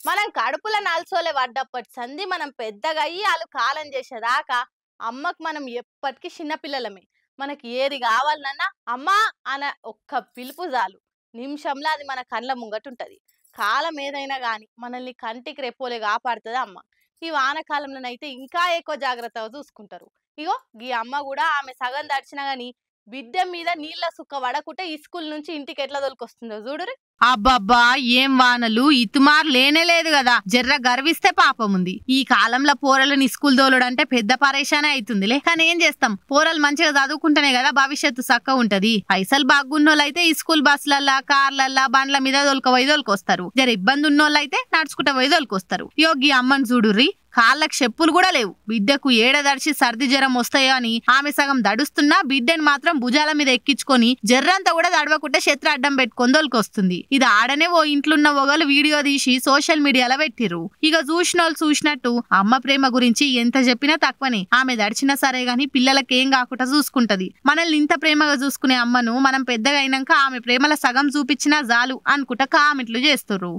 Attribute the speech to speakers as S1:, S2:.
S1: మనం కడుపుల నల్సోలే పడ్డప్పటి సంధి మనం పెద్దగా అయ్యి ఆళ్ళు కాలం చేసేదాకా అమ్మకు మనం ఎప్పటికీ చిన్న పిల్లలమే. మనకి ఏది కావాలనన్నా అమ్మా అన ఒక్క పిలుపు చాలు. నిమిషంలో అది మన కండ్ల ముంగటుంటది. కాలం ఏదైనా గాని మనల్ని కంటికి రెప్పోలే కాపాడుతది అమ్మ. ఈ వానకాలంలోనైతే ఇంకా ఎక్కువ జాగ్రత్తగా చూసుకుంటారు. ఇగో గీ అమ్మ గూడా ఆమె సగం దడిచినా గాని బిడ్డ మీద నీళ్ళ సుక్క పడకుంటే ఈ స్కూల్ నుంచి ఇంటికి ఎట్లా తోలుకొస్తుందో చూడుర్రి.
S2: అబ్బబ్బా ఏం వానలు ఇతుమార్ లేనే లేదు కదా, జర్ర గర్విస్తే పాపముంది. ఈ కాలంలో పోరలని స్కూల్ దోలుడంటే పెద్ద పరేషానే అవుతుందిలే. కానీ ఏం చేస్తాం, పోరలు మంచిగా చదువుకుంటేనే కదా భవిష్యత్తు చక్క ఉంటది. పైసలు బాగున్నోళ్ళైతే ఈ స్కూల్ బస్సులల్లా కార్లల్లా బండ్ల మీద దొలకపోయి దొలకొస్తారు. జర ఇబ్బంది ఉన్నోళ్ళైతే నడుచుకుంటూ పోయి దొలకొస్తారు. యోగి అమ్మని చూడుర్రి, కాళ్ళకి చెప్పులు కూడా లేవు. బిడ్డకు ఏడదడిచి సర్ది జ్వరం వస్తాయో అని ఆమె సగం దడుస్తున్నా బిడ్డని మాత్రం భుజాల మీద ఎక్కించుకొని జర్రంతా కూడా దడవకుంటే శత్రు అడ్డం పెట్టుకొని దొలకొస్తుంది. ఇది ఆడనే ఓ ఇంట్లున్న ఒకళ్ళు వీడియో తీసి సోషల్ మీడియాలో పెట్టిర్రు. ఇక చూసినోళ్ళు చూసినట్టు అమ్మ ప్రేమ గురించి ఎంత చెప్పినా తక్కువనే. ఆమె దడిచినా సరే గాని పిల్లలకి ఏం కాకుండా చూసుకుంటది. మనల్ని ఇంత ప్రేమగా చూసుకునే అమ్మను మనం పెద్దగా అయినాక ఆమె ప్రేమల సగం చూపించినా చాలు అనుకుంటా కామెంట్లు చేస్తుర్రు.